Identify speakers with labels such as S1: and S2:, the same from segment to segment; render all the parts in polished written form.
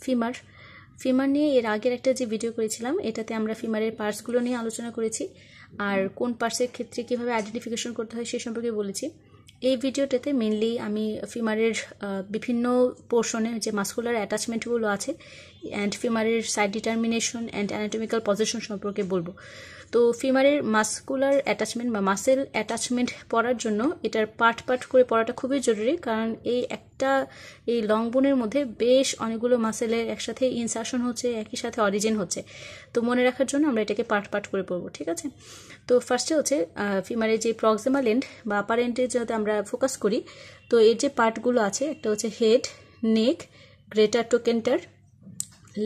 S1: Femur femur নিয়ে এর আগের একটা যে ভিডিও করেছিলাম এটাতে আমরা ফিমারের পার্টসগুলো নিয়ে আলোচনা করেছি আর কোন পার্টসের ক্ষেত্রে কীভাবে আইডেন্টিফিকেশন করতে হয় সে সম্পর্কে বলেছি। এই ভিডিওটাতে মেনলি আমি ফিমারের বিভিন্ন পোর্শনে যে মাসকুলার অ্যাটাচমেন্টগুলো আছে অ্যান্ড ফিমারের side determination and anatomical position সম্পর্কে বলবো। তো ফিমারের মাসকুলার অ্যাটাচমেন্ট বা মাসেল অ্যাটাচমেন্ট পড়ার জন্য এটার পার্ট পার্ট করে পড়াটা খুবই জরুরি, কারণ এই লং বোনের মধ্যে বেশ অনেকগুলো মাসেলের একসাথে ইনসারশন হচ্ছে, একই সাথে অরিজিন হচ্ছে। তো মনে রাখার জন্য আমরা এটাকে পার্ট পার্ট করে পড়বো, ঠিক আছে। তো ফার্স্টে হচ্ছে ফিমারের যে প্রক্সিমাল এন্ড বা আপার এন্ডে যদি আমরা ফোকাস করি, তো এর যে পার্টগুলো আছে একটা হচ্ছে হেড, নেক, গ্রেটার ট্রোকেন্টার,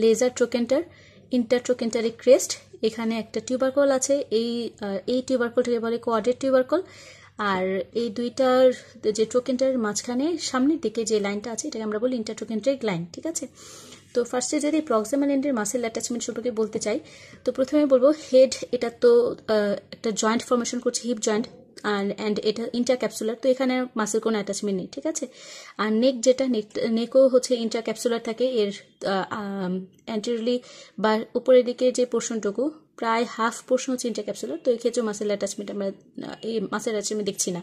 S1: লেজার ট্রোকেন্টার, ইন্টারট্রোকেন্টারিক ক্রেস্ট। এখানে একটা টিউবারকল আছে, এই টিউবারকলটাকে বলে কোয়াড্রেট টিউবারকল। আর এই দুইটার যে ট্রোকেন্টারের মাঝখানে সামনের দিকে যে লাইনটা আছে এটাকে আমরা বলি ইন্টারট্রোকেন্টারিক লাইন, ঠিক আছে। তো ফার্স্টে যদি প্রক্সিমাল এন্ডের মাসেল অ্যাটাচমেন্ট সম্পর্কে বলতে চাই, তো প্রথমে বলবো হেড, এটা তো একটা জয়েন্ট ফর্মেশন করছে, হিপ জয়েন্ট, অ্যান্ড এটা ইন্টারক্যাপসুলার, তো এখানে মাসেল কোনো অ্যাটাচমেন্ট নেই, ঠিক আছে। আর নেক, যেটা নেকও হচ্ছে ইন্টারক্যাপসুলার থাকে, এর অ্যান্টেরিয়রলি বা উপরের দিকে যে পোর্শনটুকু প্রায় হাফ পোর্শন হচ্ছে ইন্টারক্যাপসুলার, তো এই ক্ষেত্রে মাসেল অ্যাটাচমেন্ট আমরা এই মাসেল অ্যাটাচমেন্ট দেখছি না।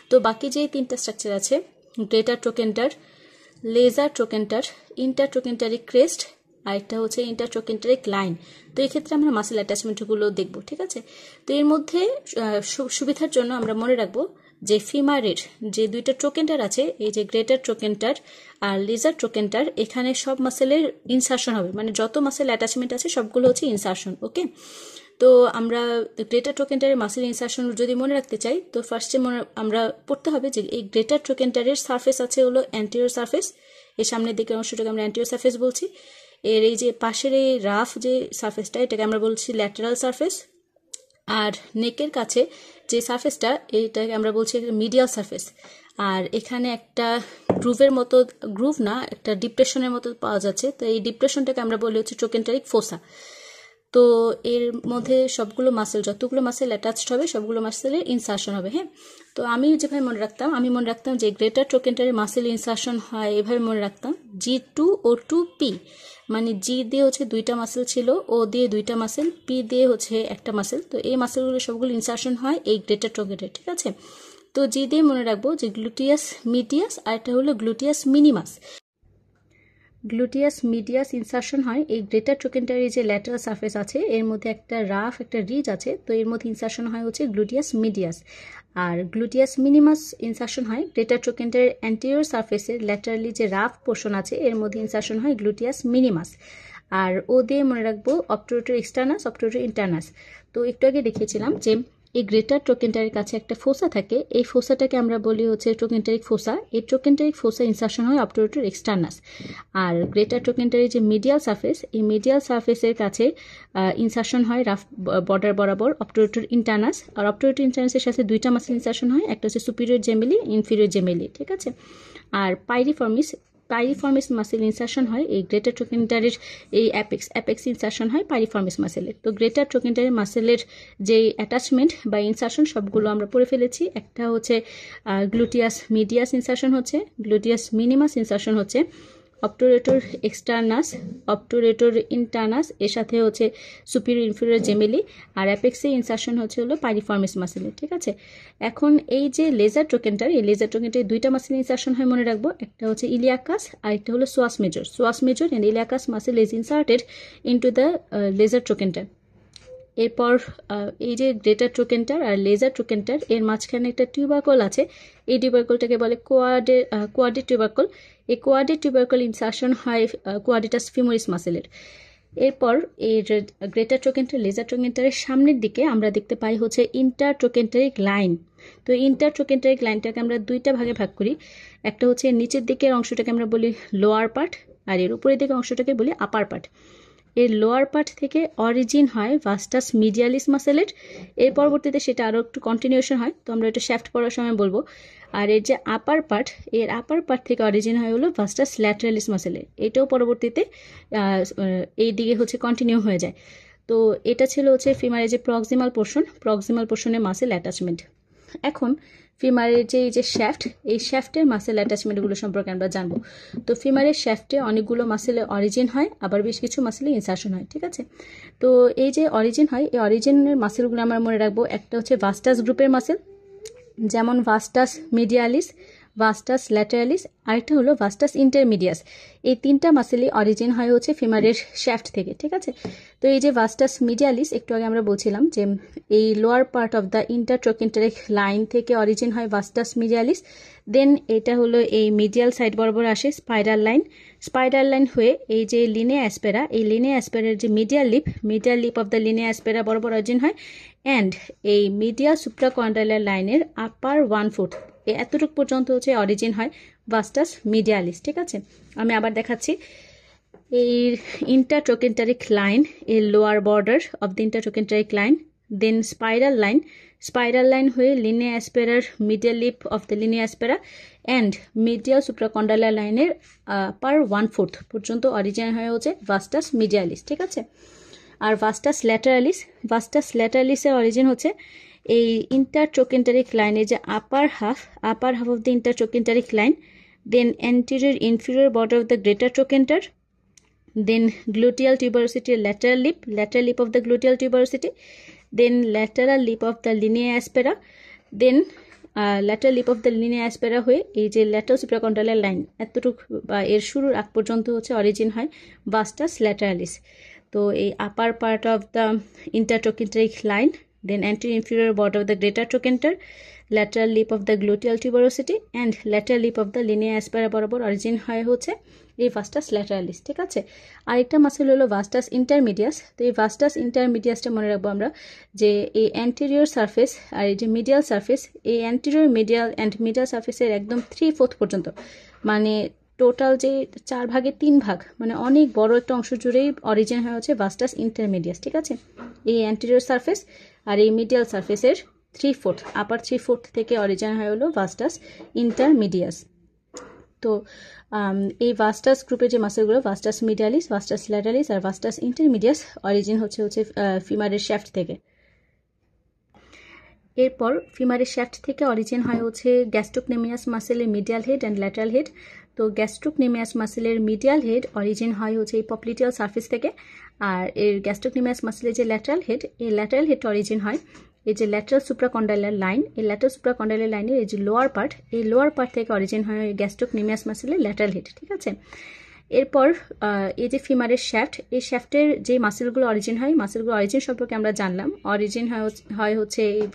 S1: তো বাকি যে তিনটা স্ট্রাকচার আছে, গ্রেটার ট্রোকেন্টার, লেজার ট্রোকেন্টার, ইন্টারট্রোকেন্টারিক ক্রেস্ট, আর একটা হচ্ছে ইন্টারট্রোকেন্টারিক লাইন, তো এই ক্ষেত্রে আমরা মাসেল অ্যাটাচমেন্টগুলো দেখব, ঠিক আছে। তো এর মধ্যে সুবিধার জন্য আমরা মনে রাখবো যে ফিমারের যে দুইটা ট্রোকেন্টার আছে, এই যে গ্রেটার ট্রোকেন্টার আর লেজার ট্রোকেন্টার, এখানে সব মাসেলের ইনসারশন হবে, মানে যত মাসেল অ্যাটাচমেন্ট আছে সবগুলো হচ্ছে ইনসারশন, ওকে। তো আমরা গ্রেটার ট্রোকেন্টারের মাসেল ইনসারশন যদি মনে রাখতে চাই, তো ফার্স্টে আমরা পড়তে হবে যে এই গ্রেটার ট্রোকেন্টারের সারফেস আছে হলো অ্যান্টিরিয়র সারফেস, এর সামনের দিকের অংশটাকে আমরা অ্যান্টিরিয়র সারফেস বলছি। এর এই যে পাশের এই রাফ যে সারফেসটা এটাকে আমরা বলছি ল্যাটারাল সারফেস। আর নেকের কাছে যে সারফেসটা এইটাকে আমরা বলছি মিডিয়াল সারফেস। আর এখানে একটা গ্রুভের মতো, গ্রুভ না, একটা ডিপ্রেশনের মতো পাওয়া যাচ্ছে, তো এই ডিপ্রেশনটাকে আমরা বলি হচ্ছে ট্রোকেন্টারিক ফোসা। তো এর মধ্যে সবগুলো মাসেল, যতগুলো মাসেল অ্যাটাচড হবে সবগুলো মাসেলের ইনসারশন হবে, হ্যাঁ। তো আমি যেভাবে মনে রাখতাম যে গ্রেটার ট্রোকেন্টারের মাসেল ইনসারশন হয় এভাবে মনে রাখতাম, G2O2P, মানে জি দিয়ে হচ্ছে দুইটা মাসেল ছিল, ও দিয়ে দুইটা মাসেল, পি দিয়ে হচ্ছে একটা মাসেল, তো এই মাসেলগুলো সবগুলো ইনসারশন হয় এই গ্রেটার ট্রোকেন্টার, ঠিক আছে। তো জি দিয়ে মনে রাখবো যে গ্লুটিয়াস মিডিয়াস, আর একটা হলো গ্লুটিয়াস মিনিমাস। গ্লুটিয়াস মিডিয়াস ইনসারশন হয় এই গ্রেটার ট্রোকেন্টারের যে ল্যাটারাল সারফেস আছে এর মধ্যে একটা রাফ, একটা রিজ আছে, তো এর মধ্যে ইনসারশন হয় হচ্ছে গ্লুটিয়াস মিডিয়াস। আর গ্লুটিয়াস মিনিমাস ইনসারশন হয় গ্রেটার ট্রোকেন্টারের অ্যান্টেরিয়র সারফেসের ল্যাটারালি যে রাফ পোর্শন আছে এর মধ্যে ইনসারশন হয় গ্লুটিয়াস মিনিমাস। আর ও দিয়ে মনে রাখবো অবটুরেটর এক্সটার্নাস, অবটুরেটর ইন্টারনাস। তো একটু আগে দেখিয়েছিলাম যে এই গ্রেটার ট্রোকেন্টারের কাছে একটা ফোসা থাকে, এই ফোসাটাকে আমরা বলি হচ্ছে ট্রোকেন্টারিক ফোসা। এই ট্রোকেন্টারিক ফোসা ইনসারশন হয় অবটুরেটর এক্সটার্নাস। আর গ্রেটার ট্রোকেন্টারের যে মিডিয়াল সারফেস, এই মিডিয়াল সারফেসের কাছে ইনসারশন হয় রাফ বর্ডার বরাবর অবটুরেটর ইন্টারনাস। আর অবটুরেটর ইন্টারনাসের সাথে দুইটা মাসেল ইনসারশন হয়, একটা হচ্ছে সুপিরিয়র জেমেলি, ইনফিরিয়র জেমেলি, ঠিক আছে। আর পাইরিফর্মিস মাসেল ইনসারশন হয় এই গ্রেটার ট্রোকেন্টারের এই অ্যাপেক্স ইনসারশন হয় পাইরিফর্মিস মাসেলের। তো গ্রেটার ট্রোকেন্টারের মাসেলের যে অ্যাটাচমেন্ট বা ইনসারশন সবগুলো আমরা পড়ে ফেলেছি। একটা হচ্ছে গ্লুটিয়াস মিডিয়াস ইনসারশন হচ্ছে, গ্লুটিয়াস মিনিমাস ইনসারশন হচ্ছে, অবটুরেটর এক্সটার্নাস, অবটুরেটর ইন্টারনাস, এর সাথে হচ্ছে সুপিরিয়র ইনফিরিয়র জেমেলি, আর অ্যাপেক্সে ইনসারশন হচ্ছে হলো পাইরিফর্মিস মাসেলের, ঠিক আছে। এখন এই যে লেজার ট্রোকেন্টার, এই লেজার ট্রোকেন্টারে দুইটা মাসেল ইনসারশন হয় মনে রাখবো, একটা হচ্ছে ইলিয়াকাস আর একটা হলো psoas major and iliacus muscle is inserted into the lesser trochanter. এরপর এই যে গ্রেটার ট্রোকেন্টার আর লেজার ট্রোকেন্টার এর মাঝখানে একটা টিউবারকল আছে, এই টিউবারকলটাকে বলে কোয়াড্রেট টিউবারকল। এই কোয়াড্রেট টিউবারকল ইনসারশন হয় কোয়াড্রেটাস ফিমোরিস মাসেলের। এরপর এর গ্রেটার ট্রোকেন্টার লেজার ট্রোকেন্টারের সামনের দিকে আমরা দেখতে পাই হচ্ছে ইন্টারট্রোকেন্টারিক লাইন। তো ইন্টারট্রোকেন্টারিক লাইনটাকে আমরা দুইটা ভাগে ভাগ করি, একটা হচ্ছে নিচের দিকের অংশটাকে আমরা বলি লোয়ার পার্ট, আর এর উপরের দিকের অংশটাকে বলি আপার পার্ট। এর লোয়ার পার্ট থেকে অরিজিন হয় ভাস্টাস মিডিয়ালিস মাসেলের, এর পরবর্তীতে সেটা আরও একটু কন্টিনিউশন হয়, তো আমরা এটা শ্যাফট পড়ার সময় বলবো। আর এর যে আপার পার্ট, এর আপার পার্ট থেকে অরিজিন হয় হলো ভাস্টাস ল্যাটারালিস মাসেলের, এটাও পরবর্তীতে এই দিকে হচ্ছে কন্টিনিউ হয়ে যায়। তো এটা ছিল হচ্ছে ফিমারের যে প্রক্সিমাল পোর্শনে মাসেল অ্যাটাচমেন্ট। এখন ফিমারের যে শ্যাফট, এই শ্যাফটের মাসেল অ্যাটাচমেন্টগুলো সম্পর্কে আমরা জানবো। তো ফিমারের শ্যাফটে অনেকগুলো মাসেলে অরিজিন হয়, আবার বেশ কিছু মাসেলে ইনসারশন হয়, ঠিক আছে। তো এই যে অরিজিন হয়, এই অরিজিনের মাসেলগুলো আমরা মনে রাখবো। একটা হচ্ছে ভাস্টাস গ্রুপের মাসেল, যেমন ভাস্টাস মিডিয়ালিস, ভাস্টাস ল্যাটারালিস, আরেকটা হলো ভাস্টাস ইন্টারমিডিয়াস। এই তিনটা মাসেলই অরিজিন হয় হচ্ছে ফিমারের শ্যাফট থেকে, ঠিক আছে। তো এই যে ভাস্টাস মিডিয়ালিস, একটু আগে আমরা বলছিলাম যে এই lower part of the intertrochanteric line থেকে অরিজিন হয় ভাস্টাস মিডিয়ালিস। দেন এটা হলো এই মিডিয়াল সাইড বরাবর আসে স্পাইরাল লাইন, স্পাইরাল লাইন হয়ে এই যে লিনিয়া অ্যাসপেরা, এই লিনিয়া অ্যাসপেরার যে medial lip of the linea অ্যাসপেরা বরাবর অরিজিন হয়। অ্যান্ড এই মিডিয়াল সুপ্রাকন্ডাইলার লাইনের আপার 1/4 এতটুকু পর্যন্ত হচ্ছে অরিজিন হয় ভাস্টাস মিডিয়ালিস, ঠিক আছে। আমি আবার দেখাচ্ছি। এই ইন্টারট্রোকেন্টারিক লাইন, এই lower border of the intertrochanteric line, then spiral line হয়ে linea aspera medial lip of the linea aspera and medial supracondylar লাইনের আপার 1/4 পর্যন্ত অরিজিন হয়ে হচ্ছে ভাস্টাস মিডিয়ালিস, ঠিক আছে। আর ভাস্টাস ল্যাটারালিসের অরিজিন হচ্ছে এই ইন্টারট্রোকেন্টারিক লাইনের যে upper half of the intertrochanteric line, then anterior inferior border of the greater trochanter, then gluteal tuberosity lateral lip of the gluteal tuberosity, then lateral lip of the linea aspera, then lateral lip of the linea aspera হয়ে এই যে lateral supracondylar line এতটুকু বা এর শুরুর আগ পর্যন্ত হচ্ছে অরিজিন হয় ভাস্টাস ল্যাটারালিস। তো এই upper part of the intertrochanteric line, then anterior inferior border of the greater trochanter, lateral lip of the gluteal tuberosity and lateral lip of the linea aspera বরাবর অরিজিন হয় হচ্ছে এই ভাস্টাস ল্যাটারালিস, ঠিক আছে। আরেকটা মাসেল হলো ভাস্টাস ইন্টারমিডিয়াস। তো এই ভাস্টাস ইন্টারমিডিয়াসটা মনে রাখবো আমরা যে এই অ্যান্টেরিয়র সারফেস আর এই যে মিডিয়াল সারফেস, এই অ্যান্টেরিয়র মিডিয়াল সারফেসের একদম 3/4 পর্যন্ত, মানে টোটাল যে 4 ভাগের 3 ভাগ, মানে অনেক বড় একটা অংশ জুড়েই অরিজিন হয় হচ্ছে ভাস্টাস ইন্টারমিডিয়াস, ঠিক আছে। এই অ্যান্টেরিয়র সারফেস আর এই মিডিয়াল সারফেসের 3/4 আপার 3/4 থেকে অরিজিন হয় হলো ভাস্টাস ইন্টারমিডিয়াস। তো এই ভাস্টাস গ্রুপের যে মাসেলগুলো ভাস্টাস মিডিয়ালিস, ভাস্টাস ল্যাটারালিস আর ভাস্টাস ইন্টারমিডিয়াস অরিজিন হচ্ছে ফিমারের শ্যাফট থেকে। এরপর ফিমারের শ্যাফট থেকে অরিজিন হয় হচ্ছে গ্যাস্ট্রোকনেমিয়াস মাসেলের medial head and lateral head. তো গ্যাস্ট্রোকনেমিয়াস মাসেলের মিডিয়াল হেড অরিজিন হয় হচ্ছে এই পপলিটিয়াল সারফেস থেকে, আর এর গ্যাস্ট্রোকনেমিয়াস মাসেলের যে ল্যাটারাল হেড, এই ল্যাটারাল হেডটা অরিজিন হয় এই যে ল্যাটারাল সুপ্রাকন্ডাইলার লাইন, এই ল্যাটারাল সুপ্রাকন্ডাইলার লাইনের এই যে লোয়ার পার্ট, এই লোয়ার পার্ট থেকে অরিজিন হয় গ্যাস্ট্রোকনেমিয়াস মাসেলের ল্যাটারাল হেড, ঠিক আছে। এরপর এই যে ফিমারের শ্যাফট, এই শ্যাফটের যে মাসেলগুলো অরিজিন হয়, মাসেলগুলো অরিজিন সম্পর্কে আমরা জানলাম। অরিজিন হয় হচ্ছে এই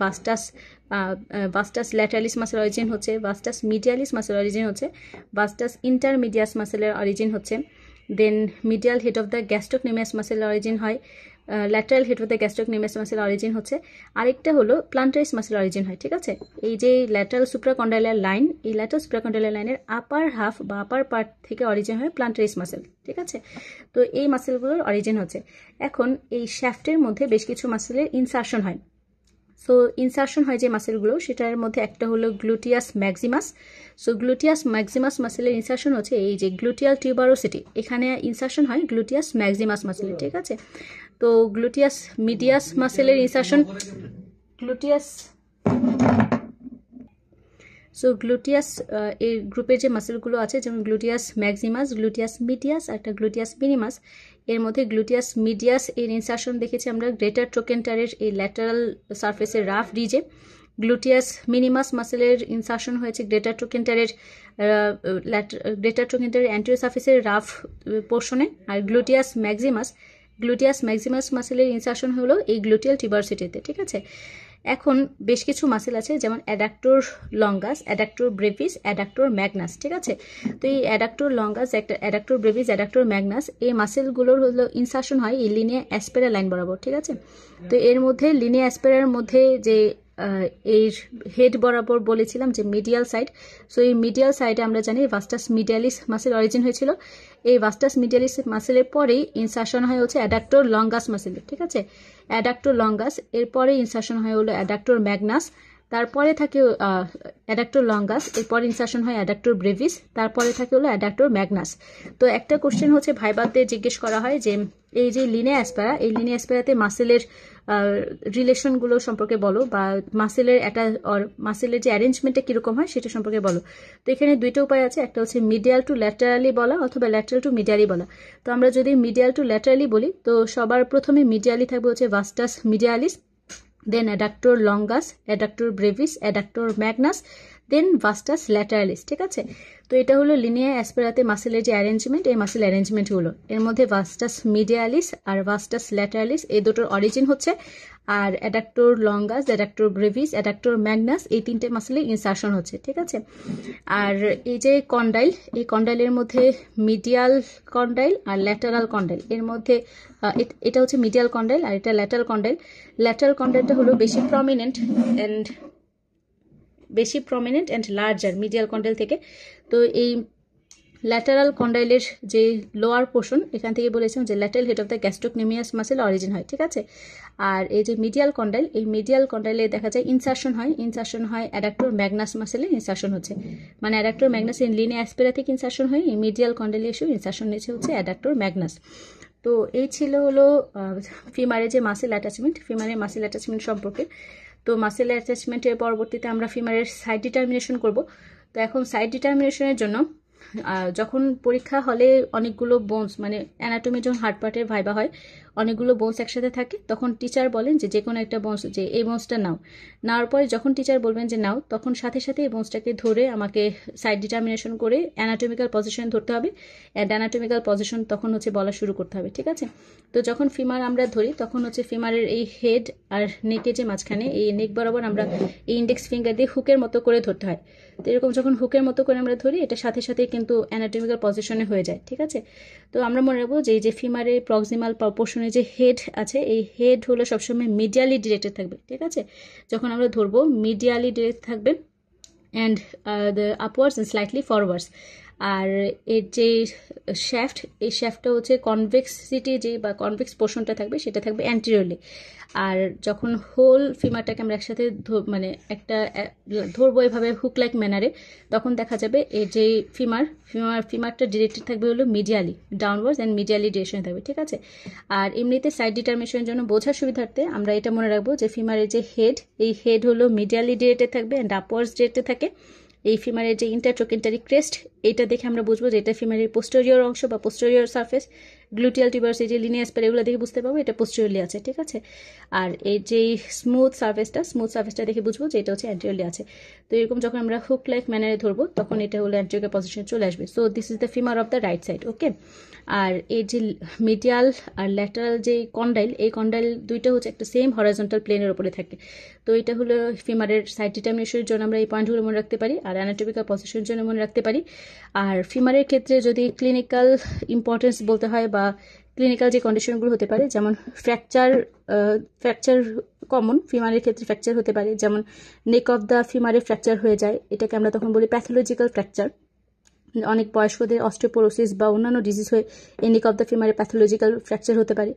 S1: ভাস্টাস ল্যাটারালিস মাসেল অরিজিন হচ্ছে, ভাস্টাস মিডিয়ালিস মাসেল অরিজিন হচ্ছে, ভাস্টাস ইন্টারমিডিয়াস মাসেলের অরিজিন হচ্ছে, then medial head of the gastrocnemius মাসেলের অরিজিন হয়, lateral head of the gastrocnemius muscle origin হচ্ছে, আরেকটা হলো প্লান্টারিস মাসেল অরিজিন হয়, ঠিক আছে। এই যে ল্যাটারাল সুপ্রাকন্ডাইলার লাইন, এই ল্যাটারাল সুপ্রাকন্ডাইলার লাইনের আপার হাফ বা আপার পার্ট থেকে অরিজিন হয় প্লান্টারিস মাসেল, ঠিক আছে। তো এই মাসেলগুলোর অরিজিন হচ্ছে। এখন এই শ্যাফটের মধ্যে বেশ কিছু মাসেলের ইনসারশন হয়। সো ইনসারশন হয় যে মাসেলগুলো, সেটার মধ্যে একটা হলো gluteus maximus. So gluteus maximus মাসেলের ইনসারশন হচ্ছে এই যে গ্লুটিয়াল টিউবারোসিটি, এখানে ইনসারশন হয় গ্লুটিয়াস ম্যাক্সিমাস মাসেলের, ঠিক আছে। তো গ্লুটিয়াস মিডিয়াস মাসেলের ইনসারশন গ্লুটিয়াস এর গ্রুপের যে মাসেলগুলো আছে, যেমন গ্লুটিয়াস ম্যাক্সিমাস, গ্লুটিয়াস মিডিয়াস আর একটা গ্লুটিয়াস মিনিমাস। এর মধ্যে গ্লুটিয়াস মিডিয়াস এর ইনসারশন দেখেছি আমরা গ্রেটার ট্রোকেন্টারের এই ল্যাটারাল সারফেসের রাফ রিজে। গ্লুটিয়াস মিনিমাস মাসেলের ইনসারশন হয়েছে গ্রেটার ট্রোকেন্টারের অ্যান্টেরিয়র সারফেসের রাফ পোর্শনে। আর গ্লুটিয়াস ম্যাক্সিমাস মাসেলের ইনসারশন হলো এই গ্লুটিয়াল টিউবারোসিটিতে, ঠিক আছে। এখন বেশ কিছু মাসেল আছে, যেমন adductor longus, adductor brevis, adductor Magnus, ঠিক আছে। তো এই adductor longus, adductor brevis, adductor magnus এই মাসেলগুলোর হলো ইনসারশন হয় এই লিনিয়া অ্যাসপেরা লাইন বরাবর, ঠিক আছে। তো এর মধ্যে লিনিয়া অ্যাসপেরার মধ্যে যে এর হেড বরাবর বলেছিলাম যে মিডিয়াল সাইড, সো এই মিডিয়াল সাইডে আমরা জানি ভাস্টাস মিডিয়ালিস মাসেল অরিজিন হয়েছিল। এই ভাস্টাস মিডিয়ালিস মাসেলের পরেই ইনসারশন হয় হচ্ছে অ্যাডাক্টর লঙ্গাস মাসেলের, ঠিক আছে। অ্যাডাক্টর লঙ্গাস এরপরে ইনসারশন হয় হলো অ্যাডাক্টর ম্যাগনাস, তারপরে থাকে অ্যাডাক্টর লঙ্গাস, এরপর ইনসারশন হয় অ্যাডাক্টর ব্রেভিস, তারপরে থাকে হলো অ্যাডাক্টর ম্যাগনাস। তো একটা কোশ্চেন হচ্ছে ভাইবাতে জিজ্ঞেস করা হয় যে এই যে লিনিয়া অ্যাসপ্যারা, এই লিনিয়া অ্যাসপ্যারাতে মাসেলের রিলেশনগুলো সম্পর্কে বলো, বা মাসেলের মাসেলের যে অ্যারেঞ্জমেন্টটা কীরকম হয় সেটা সম্পর্কে বলো। তো এখানে দুইটা উপায় আছে, একটা হচ্ছে মিডিয়াল টু ল্যাটারালি বলা অথবা ল্যাটারাল টু মিডিয়ালি বলা। তো আমরা যদি মিডিয়াল টু ল্যাটারালি বলি তো সবার প্রথমে মিডিয়ালি থাকবে হচ্ছে vastus medialis, then adductor longus, adductor brevis, adductor magnus, then vastus lateralis. ঠিক আছে, তো এটা হলো লিনিয়া অ্যাসপেরাতে মাসেলের যে অ্যারেঞ্জমেন্ট, এই মাসেল অ্যারেঞ্জমেন্টগুলো। এর মধ্যে ভাস্টাস মিডিয়ালিস আর ভাস্টাস ল্যাটারালিস এই দুটোর অরিজিন হচ্ছে, আর adductor longus, adductor brevis, adductor magnus এই তিনটে মাসেলে ইনসারশন হচ্ছে। ঠিক আছে, আর এই যে কন্ডাইল, এই কন্ডাইলের মধ্যে মিডিয়াল কন্ডাইল আর ল্যাটারাল কন্ডাইল, এর মধ্যে এটা হচ্ছে মিডিয়াল কন্ডাইল আর এটা ল্যাটারাল কন্ডাইল। ল্যাটারাল কন্ডাইলটা হলো বেশি prominent and larger medial condyle থেকে। তো এই ল্যাটারাল কন্ডাইলের যে লোয়ার পোর্শন, এখান থেকে বলেছিলাম যে lateral head of the gastrocnemius muscle origin হয়। ঠিক আছে, আর এই যে মিডিয়াল কন্ডাইল, এই মিডিয়াল কন্ডাইলে দেখা যায় ইনসারশন হয় অ্যাডাক্টর ম্যাগনাস মাসেলে ইনসারশন হচ্ছে, মানে অ্যাডাক্টর ম্যাগনাস ইন লিনিয়া অ্যাসপেরা থেকে ইনসারশন হয়, এই মিডিয়াল কন্ডাইলে এসেও ইনসারশন নিয়েছে হচ্ছে অ্যাডাক্টর ম্যাগনাস। তো এই ছিল হলো ফিমারের যে মাসেল অ্যাটাচমেন্ট, ফিমারের মাসেল অ্যাটাচমেন্ট সম্পর্কে। তো মাসেল অ্যাটাচমেন্টের পরবর্তীতে আমরা ফিমারের সাইড ডিটারমিনেশন করব। তো এখন সাইড ডিটারমিনেশনের জন্য যখন পরীক্ষা হলে অনেকগুলো বোনস, মানে অ্যানাটমি যখন হার্ট পার্টের ভাইবা হয় অনেকগুলো বোনস একসাথে থাকে, তখন টিচার বলেন যে কোনো একটা বোনস, যে এই বোনসটা নেওয়ার পরে যখন টিচার বলবেন যে নাও, তখন সাথে সাথে এই বোনসটাকে ধরে আমাকে সাইড ডিটারমিনেশন করে অ্যানাটমিক্যাল পজিশন ধরতে হবে, অ্যান্ড অ্যানাটমিক্যাল পজিশন তখন হচ্ছে বলা শুরু করতে হবে। ঠিক আছে, তো যখন ফিমার আমরা ধরি তখন হচ্ছে ফিমারের এই হেড আর নেকের যে মাঝখানে, এই নেক বরাবর আমরা এই ইন্ডেক্স ফিঙ্গার দিয়ে হুকের মতো করে ধরতে হয়। তো এরকম যখন হুকের মতো করে আমরা ধরি, এটা সাথে সাথে কিন্তু অ্যানাটমিক্যাল পজিশনে হয়ে যায়। ঠিক আছে, তো আমরা মনে রাখবো যে এই যে ফিমারের প্রক্সিমাল পোর্শনে যে হেড আছে, এই হেড হলো সবসময় মিডিয়ালি ডিরেক্টেড থাকবে। ঠিক আছে, যখন আমরা ধরবো মিডিয়ালি ডিরেক্ট থাকবে and the upwards and slightly forwards. আর এর যে শ্যাফট, এই শ্যাফটটা হচ্ছে কনভেক্সিটি যে বা কনভেক্স পোর্শনটা থাকবে সেটা থাকবে অ্যান্টিরিয়রলি। আর যখন হোল ফিমারটাকে আমরা একসাথে মানে একটা ধরবো এভাবে হুক লাইক ম্যানারে, তখন দেখা যাবে এই যে ফিমারটা ডিরেক্টেড থাকবে হলো মিডিয়ালি ডাউনওয়ার্ডস অ্যান্ড মিডিয়ালি ডিরেকশনে থাকবে। ঠিক আছে, আর এমনিতে সাইড ডিটারমিনেশনের জন্য বোঝার সুবিধার্থে আমরা এটা মনে রাখবো যে ফিমারের যে হেড, এই হেড হলো মিডিয়ালি ডিরেক্টেড থাকবে অ্যান্ড আপওয়ার্ডস ডিরেক্টেড থাকে। এই ফিমারের যে ইন্টারট্রোকেন্টারি ক্রেস্ট, এটা দেখে আমরা বুঝবো যে এটা ফিমারের পোস্টেরিয়র অংশ বা পোস্টেরিয়র সারফেস। গ্লুটিয়াল টিউবার্স, এই যে লিনিয়া অ্যাসপেরা, এগুলো দেখে বুঝতে পারবো এটা পোস্টেরিয়রলি আছে। ঠিক আছে, আর এই যে স্মুথ সারফেসটা দেখে বুঝবো যে এটা হচ্ছে অ্যান্টেরিয়রলি আছে। তো এরকম যখন আমরা হুক লাইক ম্যানারে ধরবো তখন এটা হলো অ্যান্টেরিয়র পজিশনে চলে আসবে। So this is the femur of the right side. Okay, আর এই যে মিডিয়াল আর ল্যাটারাল যে কন্ডাইল, এই কন্ডাইল দুইটা হচ্ছে একটা সেম হরাইজন্টাল প্লেনের উপরে থাকে। তো এটা হলো ফিমারের সাইড ডিটারমিনেশনের জন্য আমরা এই পয়েন্টগুলো মনে রাখতে পারি, আর অ্যানাটমিক্যাল পজিশনের জন্য মনে রাখতে পারি। আর ফিমারের ক্ষেত্রে যদি ক্লিনিক্যাল ইম্পর্টেন্স বলতে হয় বা ক্লিনিক্যাল যে কন্ডিশনগুলো হতে পারে, যেমন ফ্র্যাকচার কমন ফিমারের ক্ষেত্রে ফ্র্যাকচার হতে পারে, যেমন নেক অফ দ্য ফিমারে ফ্র্যাকচার হয়ে যায়, এটাকে আমরা তখন বলি প্যাথোলজিক্যাল ফ্র্যাকচার। অনেক বয়স্কদের অস্টিওপোরোসিস বা অন্যান্য ডিজিজ হয়ে নেক অফ দ্য ফিমারে প্যাথোলজিক্যাল ফ্র্যাকচার হতে পারে।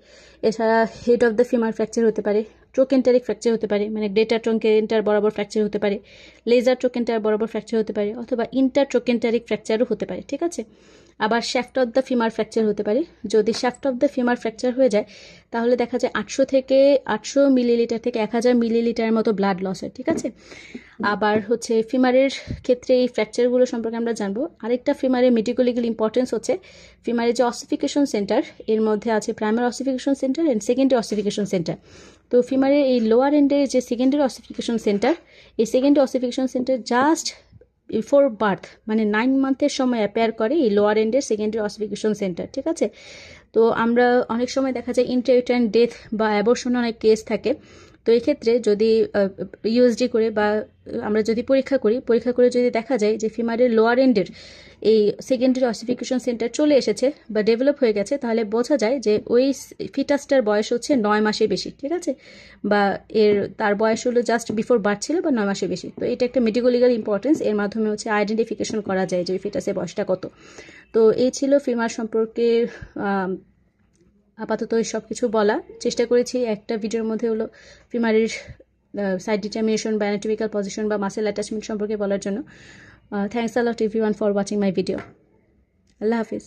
S1: এছাড়া head of the femur fracture হতে পারে, ট্রোকেন্টারিক ফ্র্যাকচার হতে পারে, মানে গ্রেটার ট্রোকেন্টার বরাবর ফ্র্যাকচার হতে পারে, লেজার ট্রোকেন্টার বরাবর ফ্র্যাকচার হতে পারে, অথবা ইন্টার ট্রোকেন্টারিক ফ্র্যাকচারও হতে পারে। ঠিক আছে, আবার shaft of the femur fracture হতে পারে। যদি shaft of the femur fracture হয়ে যায় তাহলে দেখা যায় 800 মিলিলিটার থেকে 1000 মিলিলিটারের মতো ব্লাড লস হয়। ঠিক আছে, আবার হচ্ছে ফিমারের ক্ষেত্রে এই ফ্র্যাকচারগুলো সম্পর্কে আমরা জানবো। আরেকটা ফিমারের মেডিকোলিগাল ইম্পর্টেন্স হচ্ছে ফিমারের যে অসিফিকেশন সেন্টার, এর মধ্যে আছে primary ossification centre and secondary ossification centre. তো ফিমারের এই লোয়ার এন্ডের যে সেকেন্ডারি অসিফিকেশন সেন্টার, এই secondary ossification centre just before birth মানে 9 মান্থের সময় অ্যাপেয়ার করে এই লোয়ার এন্ডের সেকেন্ডারি অসিফিকেশন সেন্টার। ঠিক আছে, তো আমরা অনেক সময় দেখা যায় ইন্ট্রাইউটারাইন ডেথ বা অ্যাবর্শন অনেক কেস থাকে। তো এই ক্ষেত্রে যদি ইউএসডি করে বা আমরা যদি পরীক্ষা করে যদি দেখা যায় যে ফিমারের লোয়ার এন্ডের এই সেকেন্ডারি অসিফিকেশন সেন্টার চলে এসেছে বা ডেভেলপ হয়ে গেছে, তাহলে বোঝা যায় যে ওই ফিটাসটার বয়স হচ্ছে 9 মাসের বেশি। ঠিক আছে, বা তার বয়স হলো জাস্ট বিফোর বার্থ ছিল বা 9 মাসের বেশি। তো এটা একটা মেডিকোলিগাল ইম্পর্টেন্স, এর মাধ্যমে হচ্ছে আইডেন্টিফিকেশন করা যায় যে ফিটাসের বয়সটা কত। তো এই ছিল ফিমার সম্পর্কে আপাতত সব কিছু বলা চেষ্টা করেছি একটা ভিডিওর মধ্যে। হলো ফিমারের সাইড ডিটারমিনেশন বা অ্যানাটমিক্যাল পজিশন বা মাসেল অ্যাটাচমেন্ট সম্পর্কে বলার জন্য। Thanks a lot everyone for watching my video. Allah Hafiz.